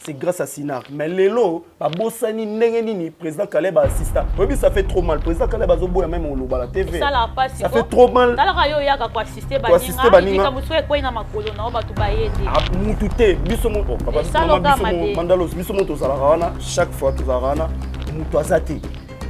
c'est grâce à Sinar. Mais Lelo, Babosani, Nengeni, président Caleb assistant. Oui, ça fait trop mal. Président Caleb a zobo même au la TV. Ça fait trop mal. Assister Baninga. Mutute, bisomo, papa, bisomo, mandalos, bisomo to Salarana, chaque fois to Salarana, Mutuazate.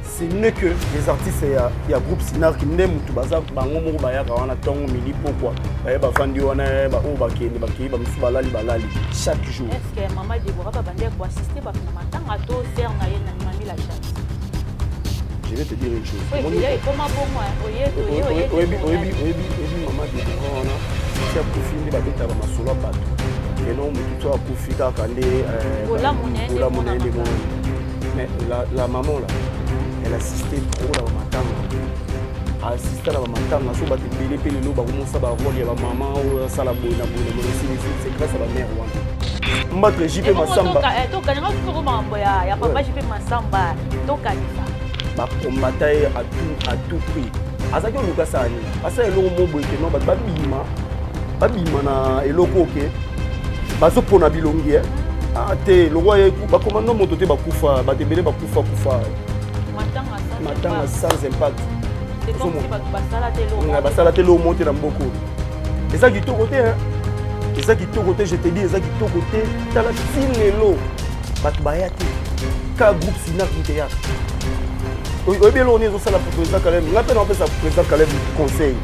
C'est mieux que les artistes, il y a groupe Sinar qui n'aiment tout bazar, bangomo baya kawana tongo mili pourquoi. Ba fandi wana ba o ba kene ba ki ba musubalali balali chaque jour. Est-ce que maman Déborah va venir pour assister ba matanga to faire na yena mami la chance. Je vais te dire une chose. Oui, comment pour moi? Oui, maman Déborah wana si a profité ba beta ba masolo bato. Et non mutu to a profité kande bola monene. Mais la maman là elle assistait trop dans ma tante. Assistait dans ma tante, elle a fait des pélos, elle a fait maman, elle a c'est grâce à la mère. Mbattre JP Massamba. Bah combattre à tout prix. Azaki oluka sani. Asa eloko mobo ke no babima na eloko ke. Bazo pona bilongi. Ah te le roi ba commandant moto te ba kufa, ba tebele ba kufa. Matanga sans impact. C'est comme si tu vas te l'eau monter dans beaucoup. Et ça qui est tout côté, hein. Et ça qui est tout côté, je te dis, et ça qui est tout côté, tu as la fine l'eau. Batbayate. Quel groupe Sinar qui te y a. Oui, bien, on est au salon pour président Caleb. Maintenant, on fait ça pour président Caleb conseil.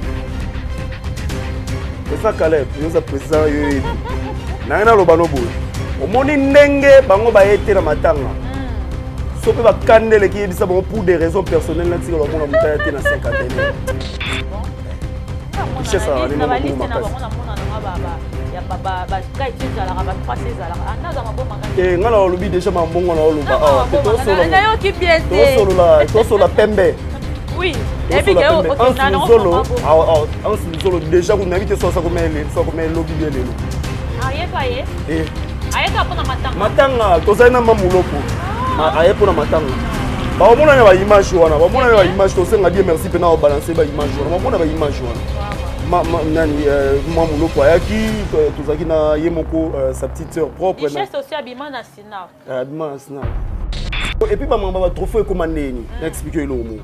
Président Caleb, nous sommes président. N'a lobanobo. Au monde n'enge, bango ba été dans matanga. Sauf que va canner les qui disent pour des raisons personnelles, là, si on a mon amour été dans 50 ans. Je sais ça, on est dans le monde. Et on a le déjà ma bon on a le bas. Toi sur la pembe. Oui. Et puis en solo déjà vous n'avez pas ça comme le lobby de l'élo. Arié. Et Arié pour matanga. Matanga, toi ça n'a pas mouloko. Arié pour matanga. Bah on a une image wana, on a une image. Toi ça on dit merci pour nous balancer ba image wana. On a une image wana. Nani moi mouloko ayaki tozaki na yemoko sa petite sœur propre. Il cherche aussi Abima na Sinar. Abima na Sinar. Et puis maman va trophée commandé ni. Expliquer le mot.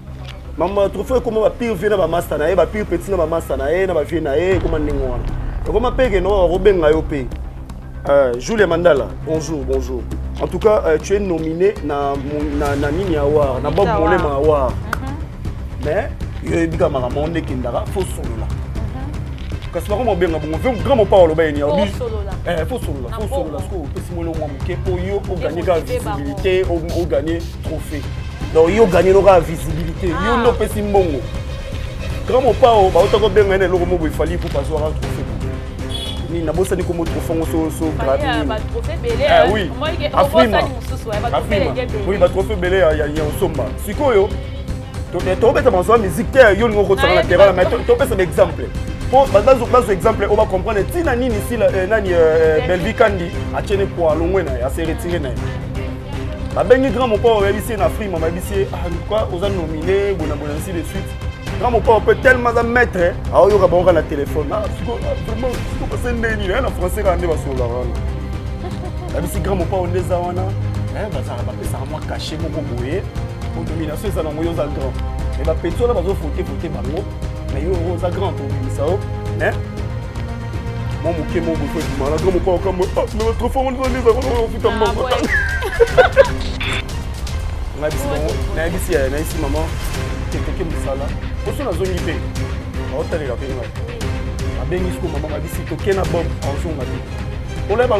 Maman trophée comment va pire vient na master na ba pire petit na master na na ba vie na commandé ngwana. Comment pege no Robin Ayopé. Julie Mandala, bonjour. En tout cas, tu es nominé na Nini Award, na Bob Molema Award. Mais il y a des camarades qui faut solo là. Parce que comment bien grand mon parole ben il faut solo là. Parce que moi pour gagner la visibilité, pour gagner trophée. Donc il gagner la visibilité, il no pesi mbongo. Grand mon parole ba autant bien ngene lo mo il fallait pour passer un trophée. Ni na bossa ni comme trophée so gratuit. Ba trophée belé. Oui. Oui, ba trophée belé ya Somba. Sikoyo. To beta manzo musique te yo ngo tsana na terrain mais to pesa exemple. Pour dans exemple on va comprendre tina nini ici nani Belvi Kandi a tenu pour longwena ya se retirer na. Ba bengi grand mon père ici na Afrique mama ici quoi aux nominé bona ainsi de suite. Grand mon père peut tellement mettre ah yo ka bonga na téléphone. Vraiment siko passer ndeni na français ka ndeba so la. Ici grand mon père on les a wana. Ba ça ba pesa moi caché moko boye. Pour domination ça na moyo za grand. Et ba peto na bazo voter bango. Mais yo za grand pour ça hein. Mon moké mon beau frère mala grand mon père comme mais votre fond on les a on futa mbongo. Na ici maman. Quelqu'un qui sala. Pour ça na zone IP. Hôtel la benga. Abengi sko maman ba bisi to kena bomb en son ngati. On l'a ba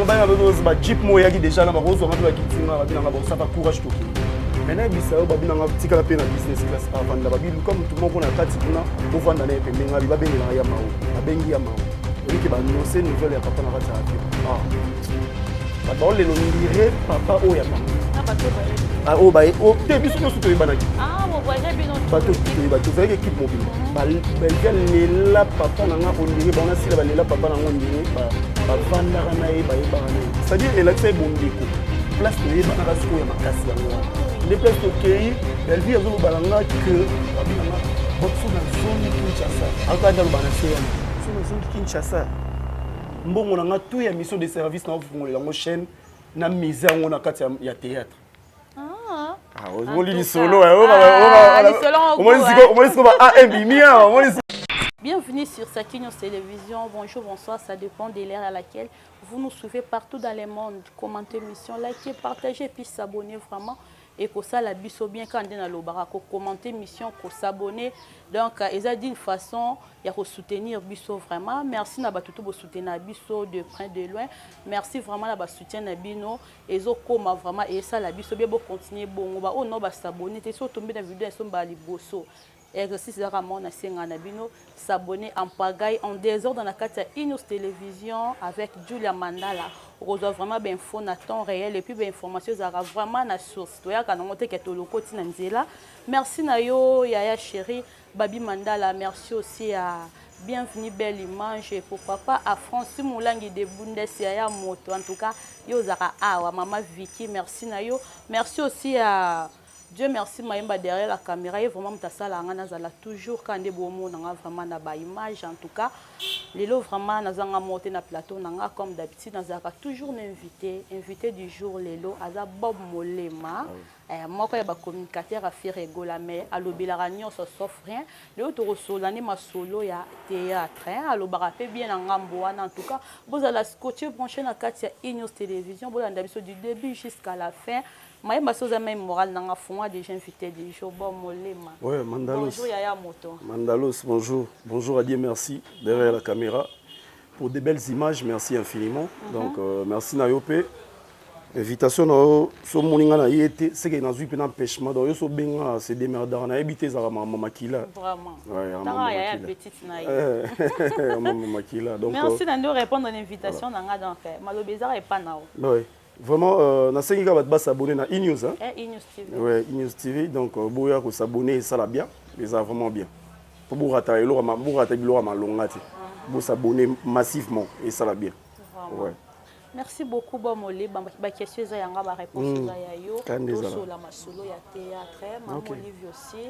ba jeep moya qui déjà na ba rozo ngati ba kitinga ba binanga ba ça va courage to. Maintenant bisao ba binanga tika la pe na business class avant da ba bilu comme tout le monde na kati kuna to vanda na pe menga ba bengi na ya mao. Abengi ya mao. Et qui ba annoncer nouvelle ya papa na kati ya. Ah. Ba le nomire papa o ya mama. Ah oh bah oh t'es bien sûr que tu es banaki. Ah mon voisin bien non. Bateau tu fais équipe mobile. Bel là papa nanga on dirait ba on a si la papa nanga on dirait ba vanda na e ba c'est-à-dire elle a fait bon déco. Place de ba na sko ya makasi yango. Les places OK, elle vit azolo balanga que babinanga botso na zone Kinshasa. Aka dans banase ya. Zone Kinshasa. Mbongo nanga tout ya mission de service na vous la chaîne na mise yango na kati ya théâtre. Ah, on lit solo. Bienvenue sur Sakinos Télévision. Bonjour, bonsoir, ça dépend de l'ère à laquelle vous nous suivez partout dans le monde. Commentez l'émission, likez, partagez, puis s'abonner vraiment. Et que ça, la biso bien quand on a le barako, commenter mission, qu'on s'abonner. Donc, ils ont dit une façon, il y a que soutenir biso vraiment. Merci na batutu pour soutenir biso de près de loin. Merci vraiment na soutien na bino. Et zo koma vraiment et ça la biso bien pour continuer bon. Oh non, ba s'abonner. T'es sur tomber dans la vidéo, ils sont bali bosso. Exercice de Ramon na senga na bino. S'abonner en pagaille en désordre dans la carte Inews Télévision avec Julia Mandala. On reçoit vraiment bien info na temps réel et puis bien information zara vraiment na source. Toi quand on monte que le côté nanzela. Merci na yo Yaya chérie Babi Mandala. Merci aussi à Bienvenue Belle Image et pourquoi pas à Francis Moulangi de Bundesia Moto. En tout cas yo zara awa maman Vicky merci na yo. Merci aussi à Dieu merci Maïmba derrière la caméra et vraiment mtasala ngana zala toujours quand des beaux mots nanga vraiment na ba image en tout cas les lots vraiment nazanga monter na plateau nanga comme d'habitude nazaka toujours invité du jour les lots aza Bob Molema moko ya ba communicateur a fait rigola mais alobela ranyo so sauf rien les autres resolani ma solo ya théâtre alobara fait bien na ngambo wana en tout cas vous allez scotcher brancher na katia Inews Télévision vous allez du début jusqu'à la fin. Maïma soza même moral nanga fuma déjà invité du jour Bob Molema. Ouais, Mandalos. Bonjour Yaya Moto. Mandalos, bonjour. Bonjour à Dieu, merci derrière la caméra pour des belles images, merci infiniment. Donc merci Nayope. Invitation na so moninga na yete, c'est que na zui pe na empêchement donc yo so benga se démerder na habiter za mama Kila. Vraiment. Ouais, maman Yaya petite na maman Kila. Donc merci de répondre à l'invitation nanga donc malobeza et pas nao. Ouais. Vraiment, na sengi ka bat s'abonner na Inews hein. Inews TV. Ouais, Inews TV donc boya ko s'abonner ça la bien, mais ça vraiment bien. Pour vous rater lo ma bu rater bilo ma longati. Vous s'abonner massivement et ça la bien. Ouais. Merci beaucoup Bob Molema. Ba question za yanga ba réponse za yayo. Tout la masolo ya théâtre, maman Olivier aussi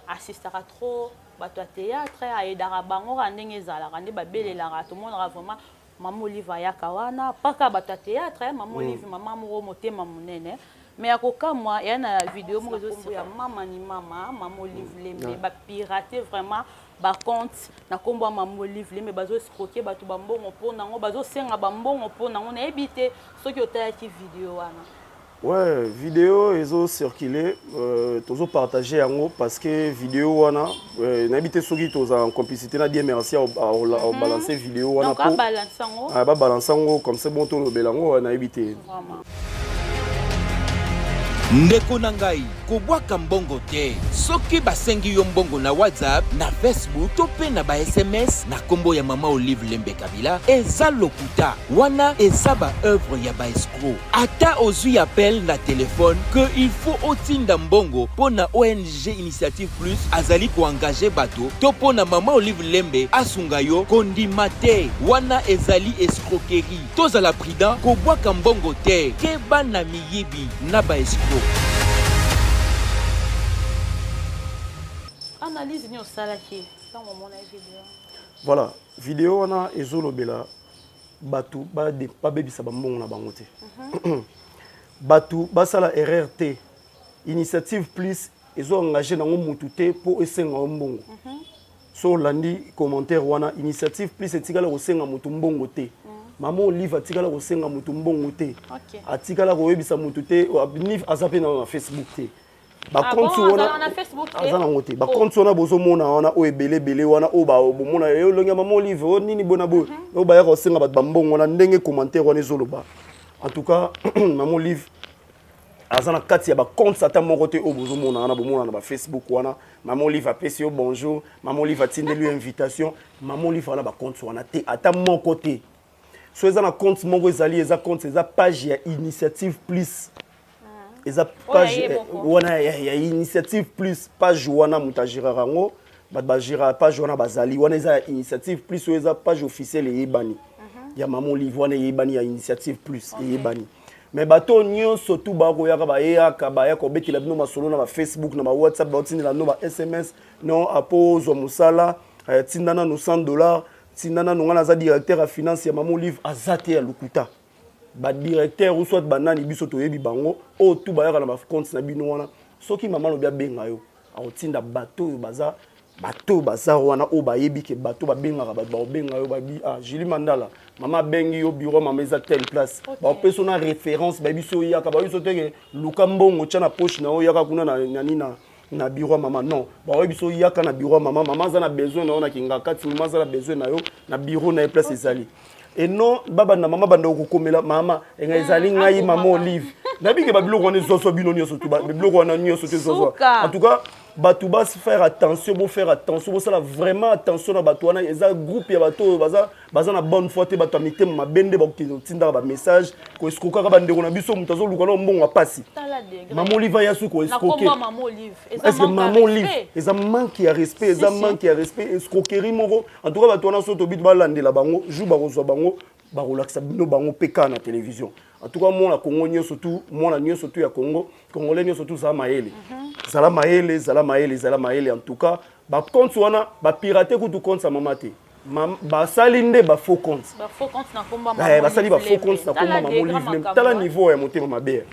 assistera trop bato ya théâtre aidara bango ndenge ezala kandi ba belela tout le monde vraiment Maman Olive ya kawana paka bata théâtre Maman Olive maman moko motema munene mais akoka moi ya na vidéo mo zo ya mama ni mama Maman Olive lembe ba pirater vraiment ba compte na kombo Maman Olive lembe bazo escroquer bato bambongo pona ngo bazo senga bambongo pona ngo na ebité soki otaya ki vidéo wana. Ouais, vidéo ezo circuler tozo partager yango parce que vidéo wana n'habité soki toza en complicité na dire merci à balancer vidéo wana pour balancer ngo ba balancer ngo comme c'est bon to lo belango na habité vraiment. Ndeko nangai kobwaka mbongo te soki basengi yo mbongo na WhatsApp na Facebook to pe na ba SMS na kombo ya Mama Olive Lembe Kabila eza lokuta wana eza ba œuvre ya ba escroc ata ozui appel na téléphone que il faut otinda mbongo pona ONG Initiative Plus azali ko engager bato to pona Mama Olive Lembe asunga yo kondima te wana ezali escroquerie tozala prudent kobwaka mbongo te ke bana miyibi na ba escroc. Analyse ni osalaki dans mon vidéo. Voilà, vidéo wana ezolobela batu ba bebisa bambongo na bango te. Batu basala RRT Initiative Plus ezo engagé nango mutu te po esenga mbongo. So landi commentaire wana Initiative Plus etikala ko senga mutu mbongo te. Maman Olive atikala ko senga mutu mbongo te. Atikala ko yebisa mutu te ni azape na Facebook te. Ba compte wana na Facebook te. Azana ngote. Ba compte wana bozo mona wana o ebele wana o ba bomona yo longa Maman Olive o nini bona bo. O ba ya ko senga bat bambongo na ndenge commentaire wana ezoloba. En tout cas, Maman Olive azana kati ya ba compte sata moko te o bozo mona na bomona na ba Facebook wana. Maman Olive a pesi yo bonjour. Maman Olive a tinde lui invitation. Maman Olive wana ba compte wana te ata mon côté. So eza na compte mongo ezali eza compte eza page ya Initiative Plus. Eza page wana ya Initiative Plus page wana mutajira rango ba jira page wana bazali wana eza Initiative Plus so eza page officielle yebani. Ya Maman Olive wana yebani ya Initiative Plus yebani. Mais bato nyonso tout ba ko yaka ba yaka ba ya ko betila bino masolo na ba Facebook na ba WhatsApp ba tinela no ba SMS non apozo musala tindana no $100 tindana no ngana za directeur à finance ya Maman Olive azate ya lukuta ba directeur ou soit banani biso toyebi bango o tout ba yaka na compte na bino wana soki mama lo bia benga yo aotinda bato baza wana o ba yebi ke bato ba benga ba benga yo ba bi Julie Mandala mama bengi yo bureau mama eza telle place ba persona référence ba biso yaka ba biso teke luka mbongo tia na poche na o yaka kuna na bureau mama non ba biso yaka na bureau mama za na besoin na ona kinga kati mama za na besoin na yo na bureau na place ezali et non baba na mama banda kokomela mama enga ezali ngai mama Olive nabike ba biloko wana zoso bino nyoso tu ba biloko wana nyoso te zoso en tout cas bato bas faire attention ça là vraiment attention na bato wana eza groupe ya bato baza na bonne foi te bato amite mabende ba tinda ba message ko escroquer ba ndeko na biso mutazo luka na mbongo apasi maman Olive ya su ko escroquer est-ce que maman Olive eza manque ya respect escroquerie moko en tout cas bato wana so to bit ba landela bango jou ba kozwa bango ba relaxa bino bango peka na télévision en tout cas moi la Congo surtout ya Congo congolais surtout ça maele zala maele en tout cas ba compte wana ba pirater ku tout compte sa mama te ba salinde ba faux compte na komba mama ba sali ba faux compte na komba mama Olive tala niveau ya motema mabe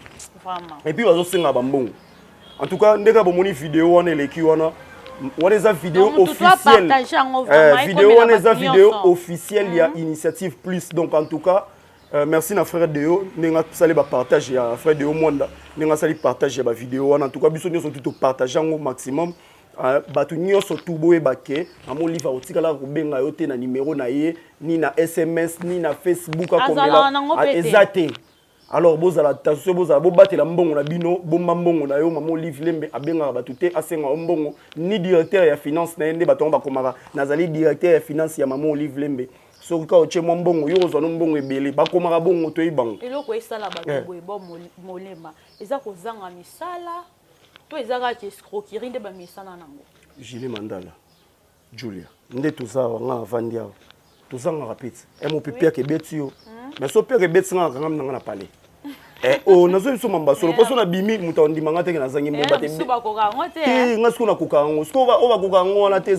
vraiment et puis bazo senga ba mbongo en tout cas ndeka ba moni vidéo wana eleki wana eza vidéo officielle vidéo wana eza vidéo officielle ya Initiative Plus donc en tout cas merci na frère Deo nenga sali ba partage ya frère Deo Mwanda nenga sali partage ya ba vidéo wana en tout cas biso nyonso tout partager au maximum batu nyonso tout boye bake mama Olive otikala ko benga yo te na numéro na ye ni na SMS ni na Facebook akomela ezate alors bozala attention bozala bobatela mbongo na bino bomba mbongo na yo mama Olive Lembe abenga batu te asenga mbongo ni directeur ya finance na yende bato bakomaka nazali directeur ya finance ya mama Olive Lembe soki ka oche mwa mbongo yo ozwa no mbongo ebele bakomaka bongo to ibango eloko esala bato ebo molema eza kozanga misala to ezaka ke escroquerie nde ba misana nango Julie Mandala Julia nde toza nga avandi awa tozanga rapide emo pipia ke betio mais so pia ke betsinga kanga mnanga na palais nazo biso mamba solo poso na bimi muta ondimanga te ke nazangi mbomba te ngasko na kokango sko ba kokango wana te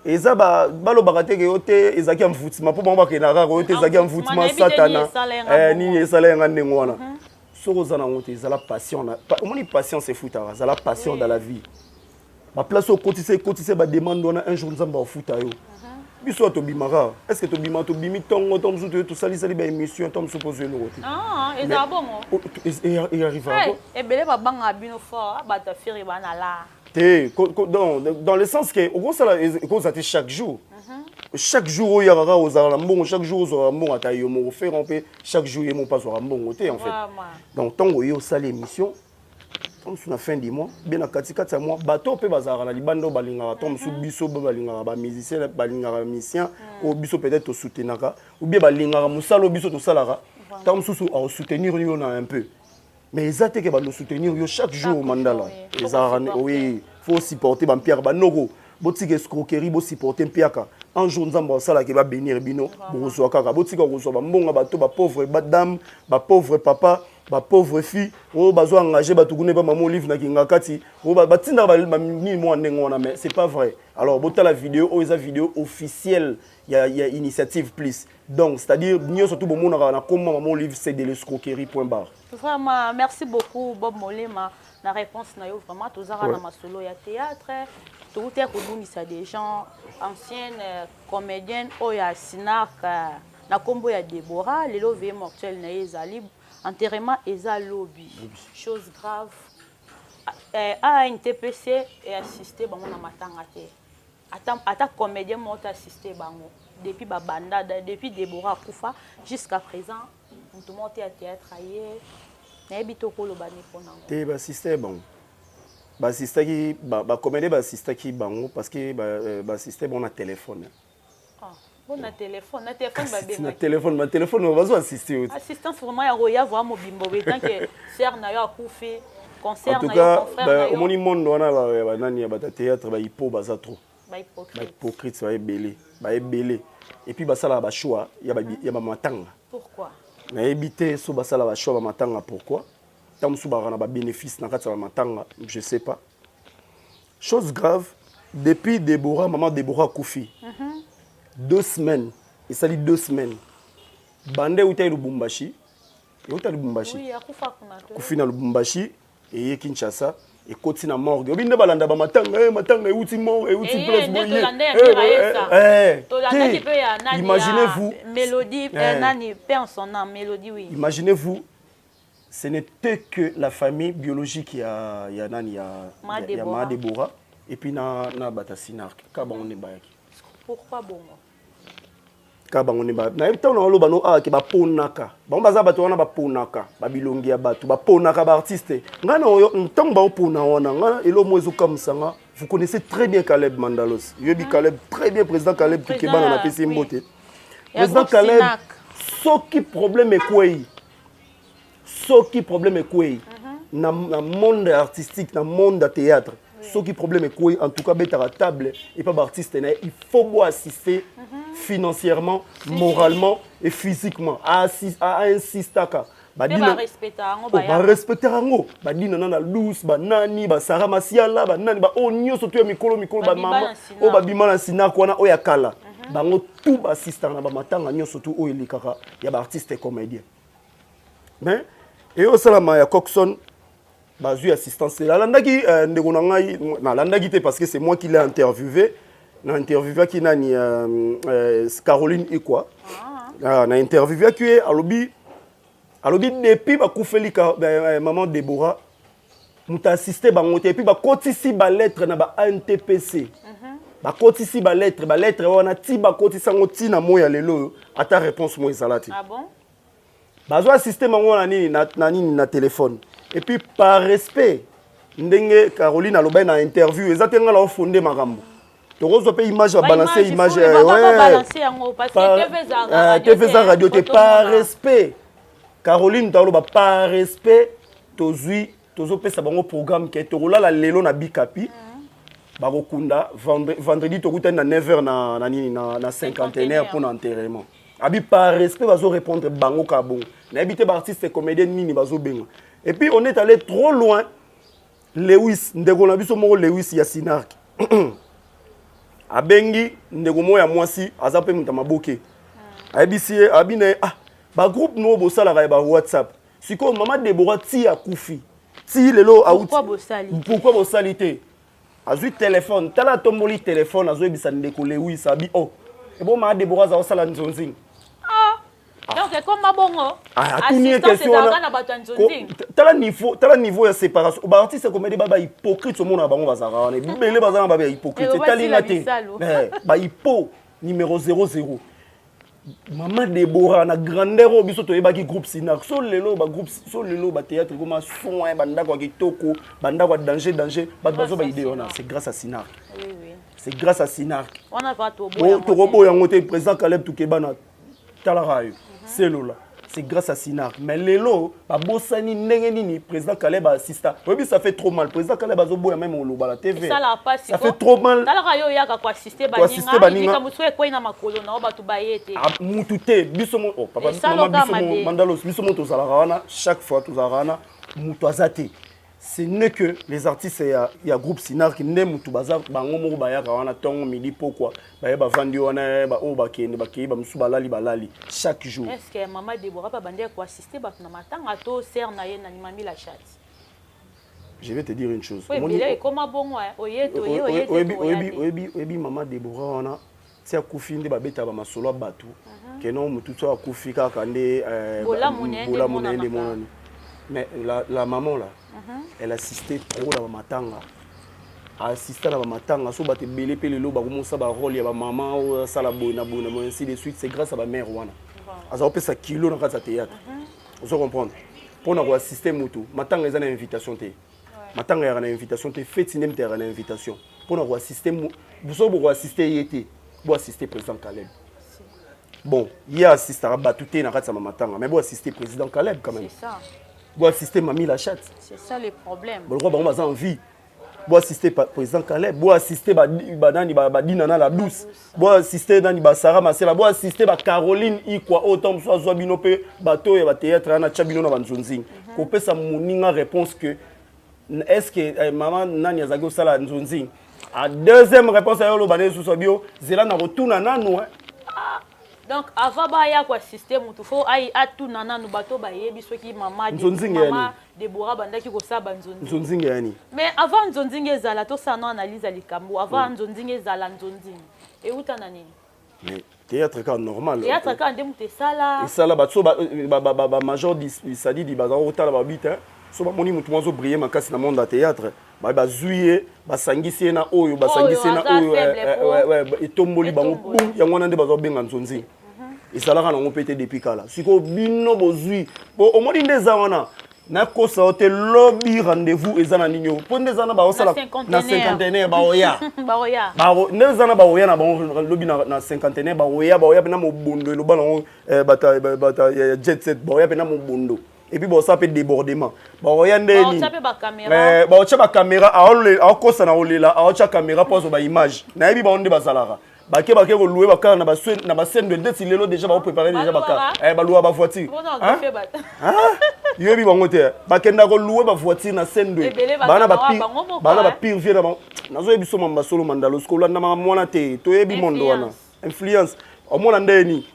eza balobaka teke yo te ezaki ya mvutima mpo bango bakenda kaka yo te ezaki ya mvutima satana nini esala yanga ndenge wana soko oza nango te ezala passion omoni patience efutaka ezala passion dans la vie baplace okotise bademande wana un jour nzambe aofuta yo biso ya tobimaka est ce que tobimi ntongo to mosusu tosalisali baémission to mosusu pozo eloko te ezala bongo arrivaka ebele babangaka bino fort bato afiri banala dans le sens que on chaque jour où il y a mbongo chaque jour aux mbongo ata yo mo faire on peut chaque jour il mo pas au mbongo te en fait donc tant que ça l'émission comme sur la fin du mois bien na katikati ya mois bato pe bazara na libando balinga tom su biso balinga ba musicien balinga musicien ou biso peut-être soutenaka ou bien balinga musalo biso to salara tom su au soutenir yo na un peu mais exacte que nous soutenir chaque jour Mandala oui faut supporter ban pierre banoko botika escroquerie bo supporter piaka un jour nzamba sala ke ba bénir bino bozo kaka botika kozo ba mbonga bato ba pauvre madame ba pauvre papa ba pauvre fille o bazo engager batukune ba maman Olive na kinga kati o batinda ba ni mo ndengona mais c'est pas vrai alors bota la vidéo o eza vidéo officielle ya Initiative Plus donc c'est-à-dire nous surtout bon mona na comme maman Olive c'est de l'escroquerie.bar vraiment merci beaucoup Bob Molema la réponse na yo vraiment tozara na masolo ya théâtre tout est kobungisa des gens anciennes comédiennes oya Sinak na kombo ya Deborah lelo vie mortel na ezali enterrement eza lobby chose grave a une TPC et assisté bango na matanga te ata comédien mota assisté bango depuis babanda depuis Deborah kufa jusqu'à présent tout le monde est à théâtre ailleurs na ebito ko lobani pona te ba assisté bango ba assisté ki ba comédien ba assisté ki bango parce que ba assisté bon na téléphone bon na téléphone ba bien na téléphone on va zo assister assistance vraiment ya roya voir mobimbo tant que sœur na yo akufi concert na yo confrère na yo au moni monde wana ba nani ya ba théâtre ba hipo baza trop ba hypocrite ba ebele et puis basala ba choix ya ba matanga pourquoi na ebité so basala ba choix ba matanga pourquoi tant musu ba na ba bénéfice na kati ba matanga je sais pas chose grave depuis Deborah maman Deborah Koufi 2 semaines il s'allie 2 semaines bande uta Lubumbashi Yota Lubumbashi. Oui, akufa kuna. Kufina Lubumbashi et Kinshasa et Kotina morgue. Obinde balanda ba matanga matanga euti mort euti place boye. Imaginez-vous. Mélodie nani perd son nom Mélodie oui. Imaginez-vous. Ce n'était que la famille biologique il y a Madebora et puis na Batasinar Kabangone Bayaki. Pourquoi bon? Kabangone ba na temps na loba no a ke ba ponaka. Ba baza bato wana ba ponaka, ba bilongi ya bato, ba ponaka ba artiste. Ngana oyo ntango ba pona wana ngana elo mozo kamsanga. Vous connaissez très bien Caleb Mandalos. Yebi Caleb très bien président Caleb Tukebana na PC Mbote. Président Caleb soki problème est quoi? Soki problème est quoi? Na monde artistique, na monde de théâtre. Soki problème est quoi? En tout cas, bête à la table et pas artiste. Il faut assister financièrement, moralement et physiquement à insister. Ba respecter rango. Ba dina na luz, ba nani, ba Sarah Masiala, ba nani, ba onyo soto ya mikolo ba mama, o ba bimana sina kwana o ya kala. Ba ngo tout ba assistant na ba matanga nyo soto o elikaka ya ba artiste et comédien. Mais et au salama ya Coxon bazu assistance la landaki ndeko na ngai na landaki te parce que c'est moi qui l'ai interviewé na interviewé qui nani Caroline Ikwa na interviewé qui alobi depuis ba kufeli ka maman Deborah muta assister bango te puis ba kotisi ba lettre na ba NTPC ba kotisi ba lettre wana ti ba kotisa ngoti na moya lelo ata réponse mo ezalati. Ah bon? Bazo assister mango na nini na téléphone. Et puis par respect, ndenge Caroline aloba na interview, ezatenga la fondé makambo. Torozo pe image à balancer image TV za radio te par respect. Caroline taloba par respect tozui tozo pesa bango programme ke torola la lelo na Bikapi. Bakokunda vendredi tokuta na 9h na cinquantenaire pour l'enterrement. Abi par respect bazo répondre bango kabon. Na habité ba artiste comédien nini bazo benga. Et puis on est allé trop loin. Lewis ndeko na biso moko Lewis ya Sinark. Abengi ndeko mo ya mwasi azape mutamaboke. Abisi abine ba groupe no bo sala ba WhatsApp. Siko mama Deborah ti akufi. Ti lelo out. Pourquoi bo salité? Azui téléphone, tala tomboli téléphone azo ebisa ndeko Lewis abi oh. Et bon mama Deborah za sala nzonzing. Donc comme bongo assistance na batanzonzi tala niveau ya séparation ba artiste comédie ba hypocrite monde na bango bazara wana bele bazana ba hypocrite tali ngate ba hypo numéro 00 Maman Deborah na grandeur au biso to yebaki groupe Sinak so lelo ba théâtre comme soin banda kwa kitoko banda kwa danger ba bazo ba idée ona c'est grâce à Sinak. Oui. C'est grâce à Sinak. On a pas to boy yango te président Caleb Tukebana tala rayo. C'est grâce à Sinar. Mais lelo, babosani nengeni président Caleb assistant. Oui, ça fait trop mal. Président Caleb azobo même au loba la TV. Ça fait trop mal. Tala rayo yaka ko assister baninga. Ka muswe ko ina makolo na ba tubayete. Mutute biso mo papa biso mandalos biso mo to sala wana chaque fois to zarana muto azate. Ce n'est que les artistes il y a groupe Sinar qui n'aiment tout bazar bango mo ba yaka wana tongo midi pourquoi ba ba vandi wana ba o ba kende ba kei ba musu balali chaque jour. Est-ce que maman Deborah pas bandé ko assister ba na matanga to ser na ye na mami la chat? Je vais te dire une chose. Oui, mais comment bon oyeto oyebi maman Deborah wana tia kufinde ba beta ba masolo batu kenon mutu to akufi kaka nde bola munende monani. Mais la maman là, elle assistait trop dans ma matanga. Assistait dans ma matanga, so batte belé pe lelo ba komonsa ba rôle ya ba maman ça la bona ainsi de suite, c'est grâce à ma mère wana. Aza pe sa kilo na kata théâtre. Vous comprenez? Pour na assister mutu, matanga eza na invitation te. Matanga ya na invitation te, fête sinem te na invitation. Pour na assister vous bo assister yete, bo assister président Caleb. Bon, il y a assisté à Batouté na kata matanga, mais bo assister président Caleb quand même. C'est ça. Pour assister Mamie la chatte. C'est ça le problème. Bon, on va en vie. Pour assister président Caleb, pour assister Badani Badinana la douce. Pour assister Dani Basara Masela, pour assister Caroline Ikwa autant soit Zobinope bateau et théâtre na Chabino na Banzonzing. Qu'on peut sa moninga réponse que est-ce que maman Nani Azago sala Nzonzing. A deuxième réponse à Yolo Bané sous Sobio, Zela na retourne à Nanou. Donc avant baya quoi système tout faut ai à tout nana no bato ba yebi soki maman Deborah bandaki ko sa banzonzi. Nzonzinge yani. Mais avant nzonzinge ezala to ça non analyse alikambo avant nzonzinge ezala nzonzinge. Et où t'en nini? Mais théâtre quand normal. Théâtre quand ndemu te sala. Et ça là ba so ba major ça dit ba otala ba bit hein. So ba moni mutu mozo briller makasi na monde à théâtre. Ba zuye ba sangisi na oyo ba sangisi na oyo et tomboli bango boum yango na nde bazo benga nzonzinge. Et ça là quand on pété depuis kala. Siko bino bozui. Bon au modi ndeza wana. Na kosa hotel lobby rendez-vous ezana ninyo. Po ndeza na ba osala na cinquantenaire ba oya. Ba oya. Ba ndeza na ba oya na ba lobby na cinquantenaire ba oya na mo bondo lo bana bata jet set ba oya na mo bondo. Et puis bon ça peut débordement. Ba oya ndeni. Ba ba caméra. Ba ocha ba caméra a kosa na olela a ocha caméra pose ba image. Na yebi ba onde ba salara. Bake ko louer ba car na ba scène de date lelo déjà ba préparer déjà ba car ba louer ba voiture yebi bango te bakenda ko louer ba voiture na scène de bana ba pire vie na ba nazo yebi so mamba solo mandalo skola na mwana te to yebi mondo wana influence o mona ndeni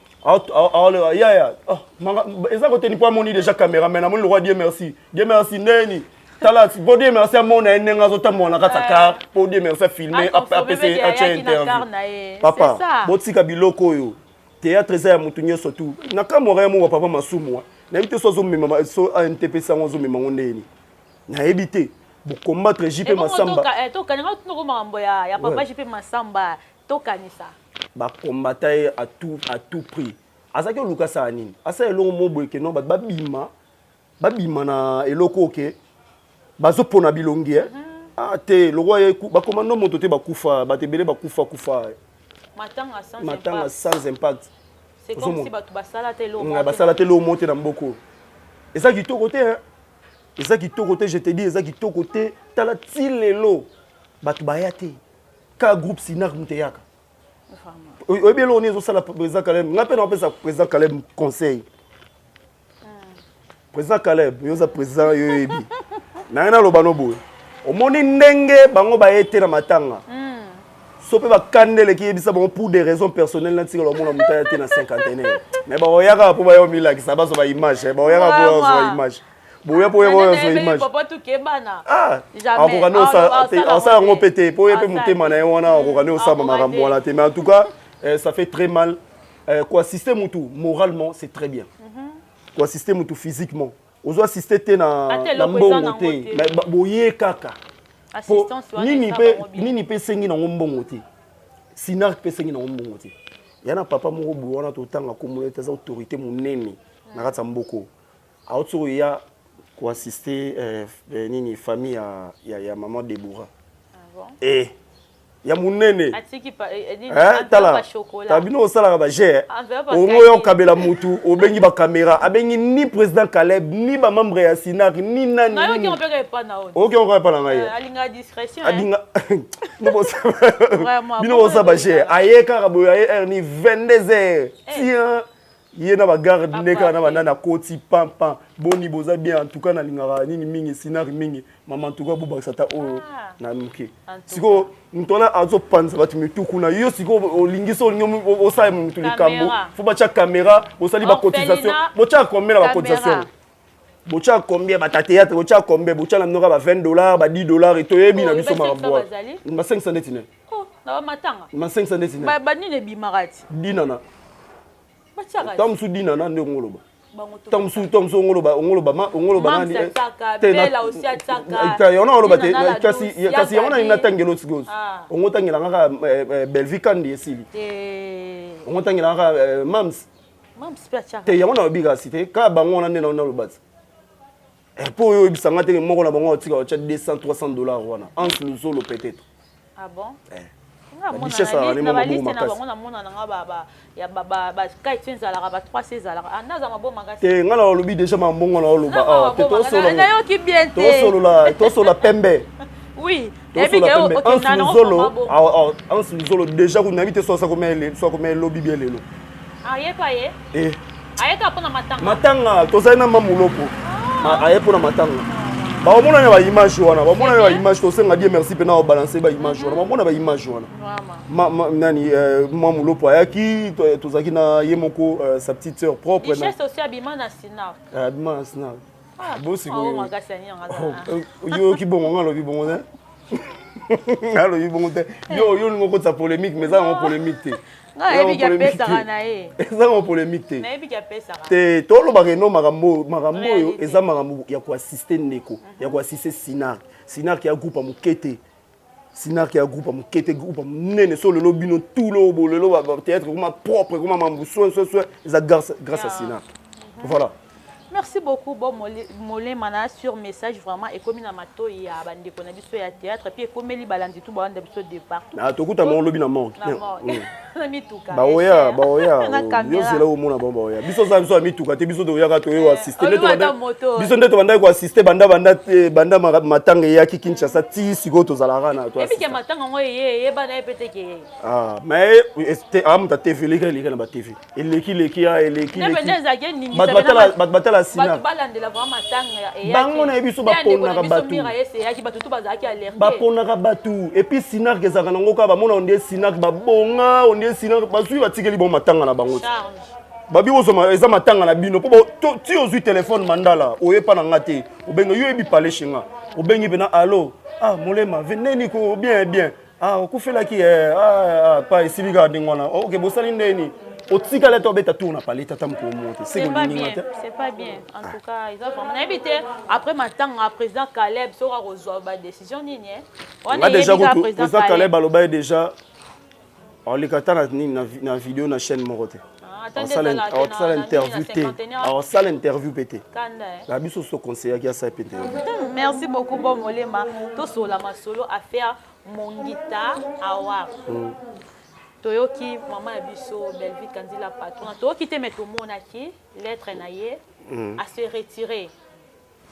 ya eza ko teni po moni déjà caméra mais na mon le roi Dieu merci ndeni tala bon Dieu merci à mon enenga zo tamona kataka bon Dieu merci filmer apc a interview papa botika biloko yo théâtre za ya mutunye surtout na kamora mo papa masumu na ebite so zo mema so NTP sango zo mema ngondeni na ebite bo combattre JP Masamba to kananga tunoko mambo ya papa JP Masamba to kanisa ba combattre à tout prix azaki luka sa nini asa elongo mo boyeke no babima na eloko ke bazo pona bilongi te le roi ba commando moto te bakufa batebele bakufa matanga sans impact c'est comme si batu basala te lo monte na mboko eza ki to côté hein eza ki to côté je te dis eza ki to côté tala tilelo batu bayate ka groupe Sinar muteyaka obelo on est au sala président Caleb ngape na pesa président Caleb conseil président Caleb yoza président yoyebi na lobano boy omoni ndenge bango baete na matanga sope ba kandele ki ebisa bango pour des raisons personnelles na tika lo mona mutaya te na cinquantenaire mais ba oyaka po ba yo milaki ça ba so ba image ba oyaka po yo so image boya po yo so image papa tu kebana jamais on ça on pété po yepe mutema na wana on o ça makambo wana te mais en tout cas ça fait très mal quoi système tout moralement c'est très bien quoi système tout physiquement ozo assister te na mbongo te mais boye kaka assistance nini pe sengi na mbongo te Sinar pe sengi na mbongo te yana papa moko bu wana to tanga ko moneta za autorité monene na kata mboko auto ya ko assister nini famille ya maman Deborah ya munene tala tabino osala ba je ongo yo kabela mutu obengi ba caméra abengi ni président Caleb ni ba membre ya Sinar ni nani na yo ki on peut pas na OK on pas na ngai alinga discrétion alinga bino osa ba je ayeka rabo ya ni 22h tiens yena ba garde neka na banana koti pampa boni boza bien en tout cas na lingara nini mingi Sinar mingi mama en tout cas buba sata o na mke siko ntona azo panza batu mituku na yo siko olingiso olingo osa mutu likambo fo ba cha caméra osali ba cotisation bocha combien ba cotisation bocha combien ba théâtre bocha combien bocha na mnoka ba $20 ba $10 et to yebi na biso marambo ma 500 netine oh na matanga ma 500 netine ba nini bimarati dinana Tamsu dina na nde ngoloba. Tamsu ngoloba nani. Bella aussi ataka. Ta yona ngoloba te kasi yona ina tangelo tsigos. Ongo tangela ngaka Belvikandi esili. Ongo tangela ngaka Mams pe ataka. Te yona obiga site ka bango na nde na ngoloba. Po yo bisanga te moko na bango tika ocha $200-300 wana. Entre le solo peut-être. Ah bon? Richesse à na baliste na bango na mona nga baba ya baba ba kai tsenza la ba 3 la anaza mabo magasi te ngala olobi déjà mambongo na oloba te to solo na yo ki bien te to solo pembe oui et puis OK na no solo déjà ku nabite so sa ko mele lobi bien lelo aye pa ye aye ka pona matanga to sa na mamuloko aye pona matanga Ba omona na ba image wana, ba omona na ba image to senga dire merci pena o balancer ba image wana. Ba omona ba image wana. Vraiment. Nani moi mulopo ayaki tozaki na ye moko sa petite sœur propre na. Il cherche aussi abima na Sinar. Abima na Sinar. Bo si go. Oh magasani ngada. Yo ki bongo ngalo bi bongo ne. Ngalo bi bongo te. Yo ngoko ta polémique mais ça on polémique te. Na ebi ka pesa na ye. Eza on polémique te. Na ebi ka pesa. Te to lo ba no makambo yo eza makambo ya ko assister Ndeko, ya ko assister Sinar. Sinar qui a groupe à Mukete. Sinar qui a groupe à Mukete, groupe à Nene sur le lobino tout le bolelo théâtre comme propre comme mambo soin grâce à Sinar. Voilà. Merci beaucoup, bon Molé Mana sur message vraiment et comme il a mato il y a bande qu'on a vu sur le théâtre et puis comme il balandi tout bande de départ. Ah tout à mon lobby na manque. Na mituka. Ba oya. Yo c'est là où mon ba oya. Biso za biso mituka te biso de oya ka to yo assister le banda. Biso ndeto banda ko assister banda matanga ya ki Kinshasa ti sigo to zalaka na to. Et puis que matanga ngo ye bana epete ke. Ah mais c'était am ta TV leka na ba TV. Eleki ya eleki. Ne bende za ke ningi. Batala Sinar. Balandela vraiment matanga e ya. Bango na biso ba pona ka batu. Ba pona ka batu et puis Sinar ke za kana ngoka ba mona onde Sinar ba bonga onde Sinar ba suiva tikeli bon matanga na bango. Babi ozoma eza matanga na bino po ti ozui téléphone mandala oyepa na ngate obenga yo ebi parler chinga obengi bena allo molema venez ko bien okufela ki pa esiliga ndingwana OK bosali ndeni otika la tobeta tourna parler tata mko monte c'est pas bien en tout cas ils ont vraiment habité après matanga président Caleb sera reçoit ba décision nini on est déjà président Caleb aloba déjà on les katana na vidéo na chaîne Morote. L'interview pété. La biso so conseiller qui a ça pété. Merci beaucoup bon Molema. To so la masolo affaire Mongita Awar. Toyoki maman biso Belvi Kandila patron. Toyoki te meto monaki lettre naie à se retirer.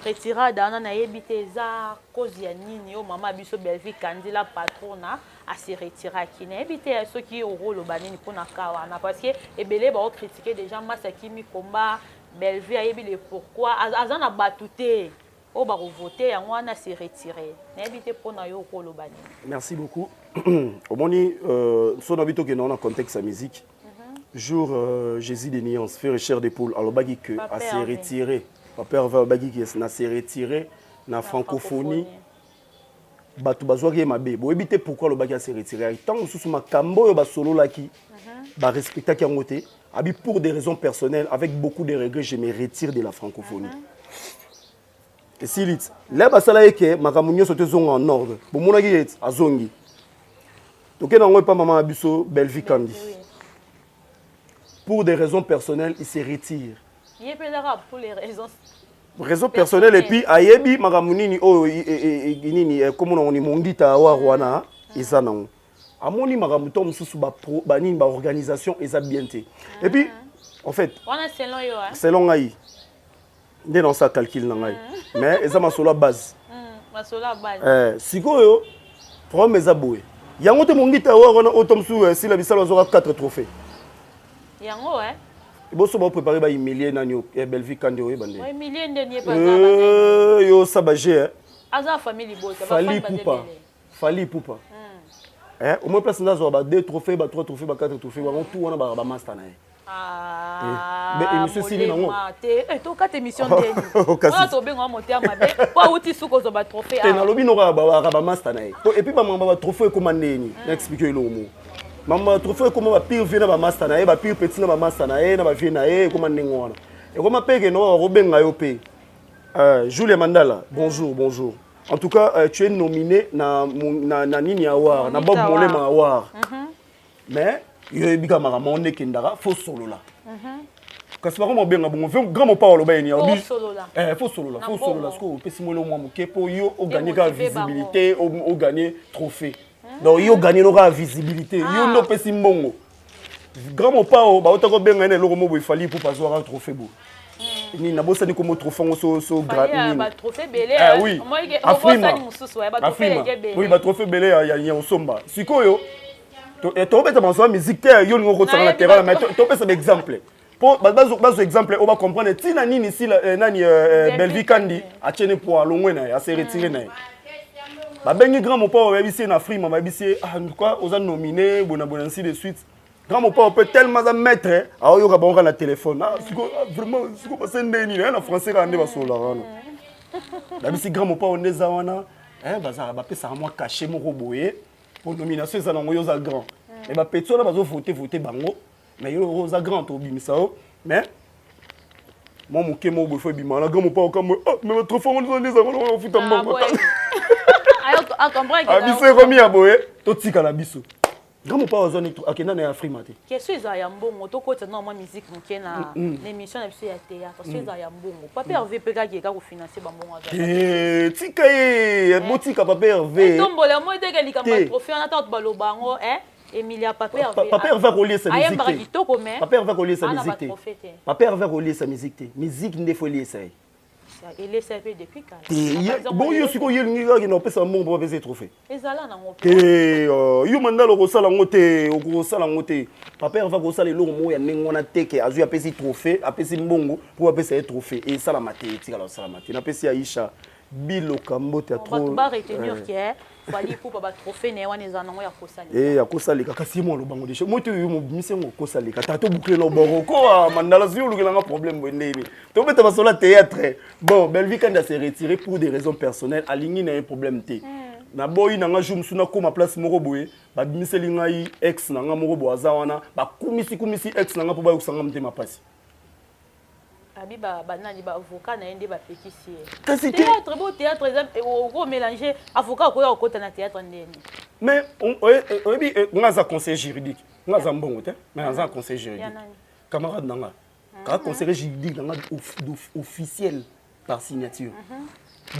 Retira dans na yebite za cause ya nini yo maman biso Belvi Kandila patrona à se retirer qui na yebite ceux qui au rôle banini pona kawana parce que ebele ba critiquer des gens Masaki mi combat Belvi ayebi le pourquoi azana batute o ba voter yango na se retirer na yebite pona yo rôle banini. Merci beaucoup. Omoni son habito que dans un contexte à musique. Jour Jésus des nuances faire cher d'épaule alors bagi que à se retirer. Papa va bagi qui na se retirer na francophonie batu bazwaki mabe bo ebité pourquoi le bagi a se retirer tant sous makambo yo ba solo laki ba respecta ki ngote abi pour des raisons personnelles avec beaucoup de regrets je me retire de la francophonie et si lit là ba sala yeke makamunyo sote zonga en ordre bo monaki yet azongi donc na ngoi pa maman abiso Belvi Kandi pour des raisons personnelles il se retire. Il peut pour les raisons personnelles et puis ayebi makamunini o nini comme on dit mongita wa rwana izana amoni makamuto mususu ba nini ba organisation eza bien té et puis en fait selon ngai ndé dans ça calcul na ngai mais eza masolo base sikoyo problème eza boye yango te mongita wa rwana otomsu si la bisalo zora 4 trophées yango et bon, ça va préparer ba humilier nanyo Belvi Kandi oye bande. Humilier ndeni pas yo sabagé aza famille bota Fali poupa. Au moins place ndazo ba 2 trophées, ba 3 trophées, ba 4 trophées, ba tout wana ba master na. Mais monsieur Sili nango. To 4 émissions ndeni. On to benga monter mabe. Pa uti suko zo ba trophée. Te na lobi no ba master na. Et puis ba mamba ba trophée comme ndeni. Expliquer le mot. Maman trophée comme ba pire vient ba master na ba pire petit na ba master na na ba vient na comme ndengwana et comme peke no robenga yo pe Julie Mandala bonjour en tout cas tu es nominé na nini award na Bob Molema award mais yo bika makambo onde kindara fo solo la kasi ba ko benga bongo grand mo Paolo ba ni fo solo la parce que pesi molo mo ke po yo o gagner ka visibilité o gagner trophée. Donc yo gagné la visibilité yo no pesi mbongo grand mo pao ba otako benga ne loko mo bo ifali pour pas avoir un trophée beau ni na bosa ni comme trophée so grand ni ba trophée belé oui Afrima oui ba trophée belé ya osomba sikoyo to beta manso musique yo ngo ko tsanga na terrain mais to pesa exemple pour bazo exemple on va comprendre tina nini ici nani Belvi Kandi a tiene pour longwe na a se retirer na ba bengi grand mon père babisi na frima babisi ah quoi aux a nominé bona ainsi de suite grand mon père peut tellement za mettre a yo ka bonga na téléphone ah vraiment siko passer ndeni na français ka ande ba sola wana babisi grand mon père on est wana baza ba pesa moi caché mon roboye pour nomination ça na yo za grand et ba petit là bazo voter bango mais yo za grand to bimisa mais moi mon kemo bo fo bimala grand mon père comme mais votre fond on les on fout en bango a comprendre que abise komi aboye to tika la biso grand pas ozoni akenda na Afrique mate question za ya mbongo to ko tena moi musique muke na l'émission na biso ya théâtre question za ya mbongo papa Hervé peka ki ka ko financer ba mbongo tika botika papa Hervé tombola moi de ke likamba trophée on attend balobango Emilia papa Hervé papa Hervé relier sa musique papa Hervé relier sa musique papa Hervé relier sa musique musique ndefolier ça il est servi depuis quand bon yo siko yelingi ka na pesa mbongo pour pesa trophée ezala na ngo yo mandalo ko sala ngote ko sala ngote papa Hervé ko sala lo mo ya nengona teke azu ya pesa trophée apesi mbongo pour pesa trophée et sala mathématique alors sala mathématique na pesa Aisha biloka mbote trop ba retenir que fali pour ba trophée ne wana ezana ngo ya kosala ya kosala kasi mo lo bango de moto yo mo mise ngo kosala tato boucler no boro ko mandala zio lu nga problème bondeni to beta ba sola théâtre bon Belvi Kandi a se retiré pour des raisons personnelles alingi na un problème té na boyi na nga jum suna ko ma place moko boye ba bimiseli ngai ex na nga moko bo azawana ba kumisi ex na nga po ba kusanga mtema pasi abi ba nani ba avocat na ende ba pétition kasi théâtre beau théâtre au mélanger avocat ko ya kota na théâtre ndeni mais obi ngaza conseil juridique ngaza mbongo te mais ngaza conseil juridique camarade nanga ka conseiller juridique nanga officiel par signature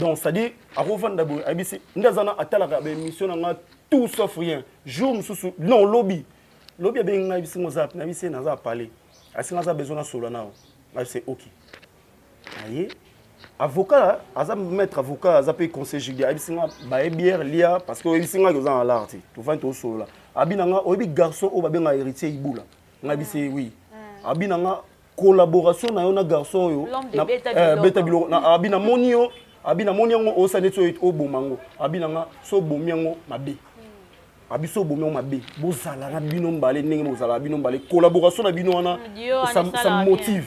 donc ça dit a revendre abisi ndazana atala ka émission nanga tout sauf rien jour mususu non lobby abi nga bisi ngozap na bisi naza parler asinga za besoin na solo nao c'est ok. Aïe. Avocat, aza maître avocat, aza peut conseiller judiciaire. Abisinga ba bière lia parce que abisinga goza en l'art. Tu vas to solo. Abinanga obi garçon o babenga héritier ibula. Ngabisi oui. Abinanga collaboration na yo na garçon yo. Na beta bilo na abina monio ngo o saneto o bomango. Abinanga so bomiango mabe. Abiso bomiango mabe. Bozala na bino mbale ndenge bozala bino mbale collaboration na bino wana ça motive.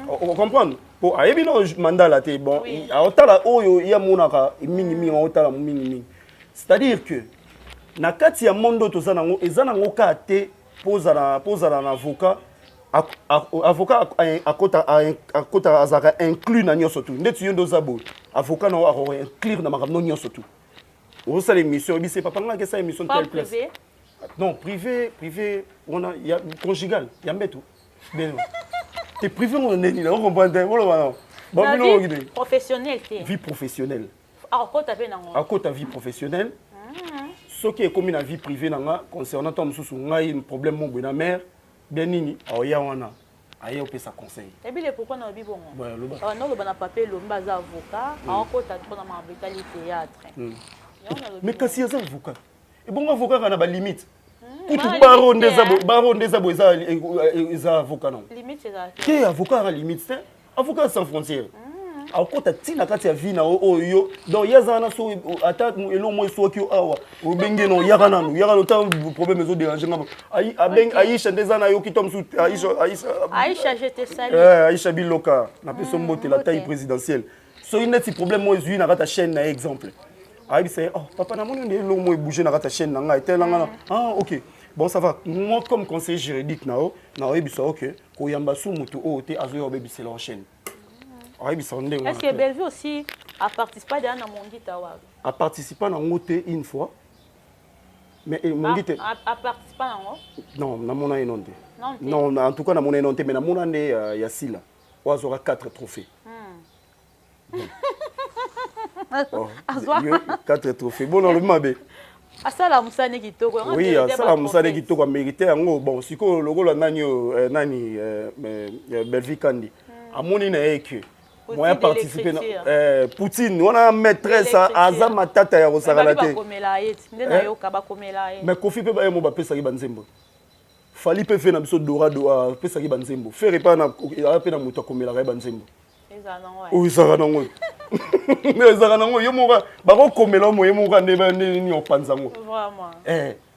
On comprend pour ayebi no mandala te bon aotala oyo ya monaka mingi aotala mingi c'est-à-dire que na kati ya mondo tozana ngo ezana ngo ka te posa na avocat akota azaka inclus na nyoso tu ndeti yondo zabo avocat na aro inclure na makamno nyoso tu o sa l'émission bi c'est papa nga ke sa émission telle place non privé on a ya conjugal ya mbeto ben t'es privé on est on comprend voilà bon vie professionnelle vie professionnelle à côté vie professionnelle ce qui est comme une vie privée nanga concernant tom sous ngai problème mon na mère bien nini oya wana aye opesa conseil et bien pourquoi na bi bongo non le bana papier le mbaza avocat à côté trop na mabetali théâtre mais kasi ya avocat et bon avocat kana ba limite kutu baron des abo eza avocat non limite c'est ça qui avocat à limite c'est avocat sans frontières a kota tina kati ya vie na oyo donc yazana so ata elo mo so ki awa o benge no yakana ta problème zo déranger ngaba Aisha ndezana yo ki tom su Aisha j'étais salé Aisha biloka na peso mbote la taille présidentielle so une petit problème mo ezui na kata chaîne na exemple aïe c'est oh papa na moni elo mo bouger na kata chaîne na nga etelanga ah OK bon ça va moi comme conseiller juridique nao biso OK ko yamba su mutu o te azo yo bebisela en chaîne. Est-ce que Belvi aussi a participé à Mondi Tawa? A participé à Mondi une fois. Mais Mondi a participé à non, na mona inonde. Non, en tout cas na mona inonde mais na mona ne ya sila. Ozo aura 4 trophées. 4 trophées. Bon dans le mabe. Asala musane kitoko. Oui, asala musane kitoko mérité yango. Bon, siko logola nani Belvi Kandi. Amoni na eke. Moi participer Poutine on a maîtresse aza matata ya kosala te mais Kofi pe ba mo ba pesa ki banzembo fali pe fe na biso dorado pesa ki banzembo faire pas na pe na moto komela ka banzembo oui ça na ngo mais ça na ngo yo mo ba ko komela mo yo mo ka ne ni opanzango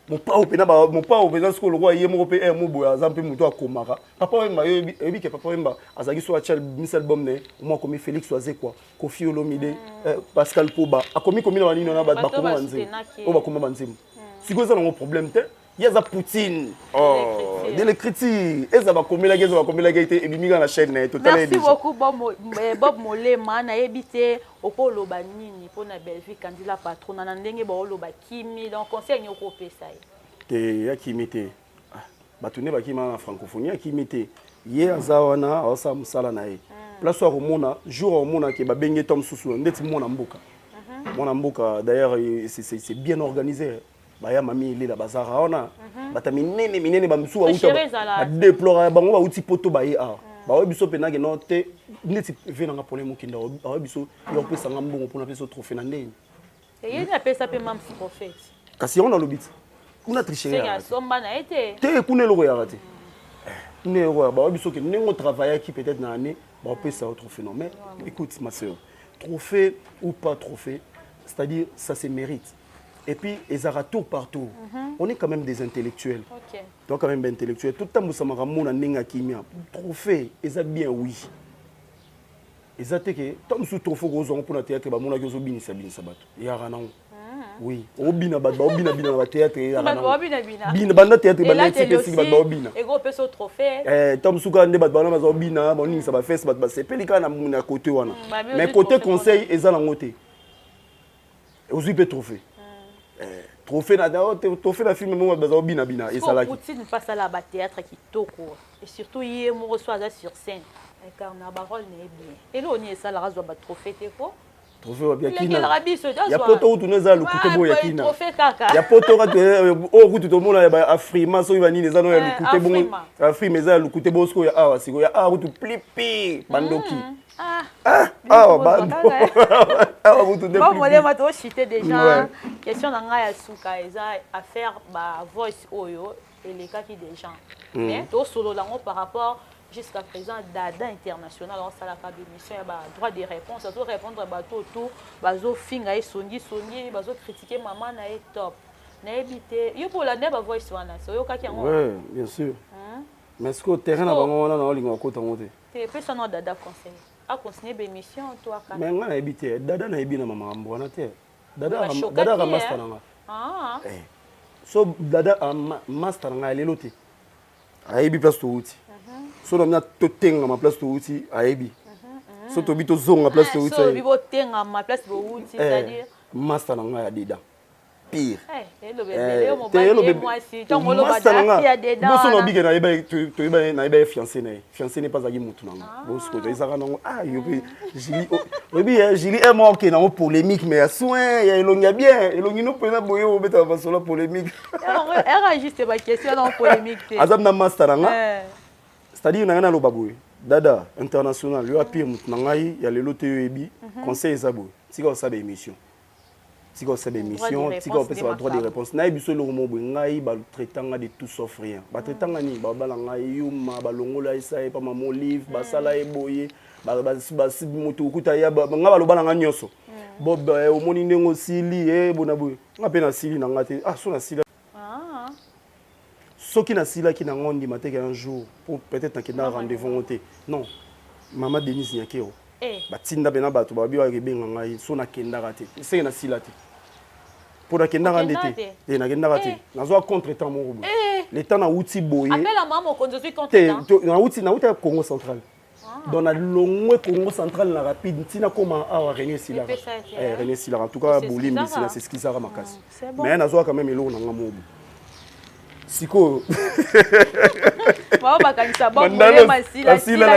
vraiment mon pa opena ce que le roi yemo pe mo boya zampe moto akomaka papa wemba ebi ke papa wemba azaki so achal mis album ne moi comme Félix Oazé quoi Kofi Olomide Pascal Koba akomi na banini na ba koma banzembo o ba koma banzembo siko ça na problème te yaza Poutine de l'écriture eza ba komela ke et bimiga na chaîne total. Merci beaucoup Bob Molema na ebité okolo ba nini pona Belgique candidat patron na ndenge ba oloba kimi donc conseil nyoko pesa te ya kimi te batune ba kimi na francophonie ya kimi te ye azawana osa musala na ye place wa komona jour omona ke ba benge tom susu ndeti mona mboka d'ailleurs c'est bien organisé. Baya mami ile la bazara ona bata minene ba msuwa uta ba déplore bango ba uti poto ba ye ba we biso pena ke no te neti vena nga problème okinda ba we biso yo pesa nga mbongo pona pesa trophée na ndeni et na pesa pe mam prophète kasi on a le bit kuna tricher ya somba na été te kuna lo ya raté ne ro ba we biso ke nengo travailler qui peut-être na année ba pesa trophée non mais écoute ma sœur trophée ou pas trophée c'est-à-dire ça se mérite. Et puis, ils ont tour partout. On est quand même des intellectuels. Okay. Donc, quand même des intellectuels. Tout le temps, nous sommes en kimia. Trophée, ils ont bien oui. Ils ont été que, tant que nous trophée pour le théâtre, nous avons bien sabat. Il y a un oui. Obina bina théâtre. Bina théâtre. Et go peso trophée. Tant que nous avons bana obina, boni ça va faire ça va c'est pelika na côté wana. Mais côté conseil, ils ont ngoté. Aussi peut trophée. Trophée na film mo baza bina et ça là. Poutine passe à la théâtre qui toko et surtout hier mo reçoit sur scène car na parole n'est bien. Et là on est ça la razo ba trophée te ko. Trophée wa bien kina. Il y a poto tuneza le côté bo ya kina. Trophée kaka. Ya poto o route to mona ba Afrima so ibani neza no ya le côté bon. Afrima za le côté bo sko ya awa siko ya route plipi bandoki. Bon, moi, je cité déjà. Question d'anga suka eza affaire ba voice oyo et les cas qui des gens. Mais to solo lango par rapport jusqu'à présent Dada international on sala ka émission ba droit de réponse to répondre ba tout bazo finga et songi bazo critiquer maman na et top. Na éviter yo pour la neba voice wana so yo ka ki ngo. Ouais, bien sûr. Mais ce que terrain na bango wana na olinga ko tangote. Te pesa no Dada conseil. A continuer l'émission toi quand mais nga na ebité Dada na ebi na mama mbona te Dada ga master nga so Dada master nga lelo te ayebi place to uti so na to tenga ma place to uti ayebi so to bito zonga place to uti so bibo tenga ma place to uti c'est-à-dire master nga ya deda pire le bébé moi si tant ngolo bada ya deda bo so no bige na eba fiancé n'est pas agi mutu nanga bo so ko ezaka nango yo pe Jili est mort que na polémique mais soin ya elongi bien elongi no pena boye o beta ba solo polémique era juste ba question dans polémique azam na master nanga c'est-à-dire na lo baboye Dada international yo apire mutu nangai ya lelo te yo ebi conseil ezabo tika o sabe émission si on fait émission, si on fait droit de réponse, na biso le romo ngai ba traitanga de tout sauf rien. Ba traitanga ni ba balanga yuma ba longola isa e pa mamo livre ba sala e boye ba moto kuta ya ba nga ba lo balanga nyoso. Bob o moni ndengo sili e bona boye. Nga pe na sili na ngate so na sila. Soki na sila ki na ngondi mateka un jour pour peut-être na rendez-vous ngote. Non. Maman Denise Nyakero. Batinda bena bato ba biwa ke benga ngai so na kenda rate. C'est na sila te. Pour la kenda randete et na kenda rate nazo contre-temps mon robot le temps na outil boye appelle la maman quand je suis contre-temps na outil Congo central dans la longue Congo central la rapide tina comment René Silla René Silla en tout cas Bolim Silla c'est ce qui sera makasi mais nazo quand même elo na ngamobo siko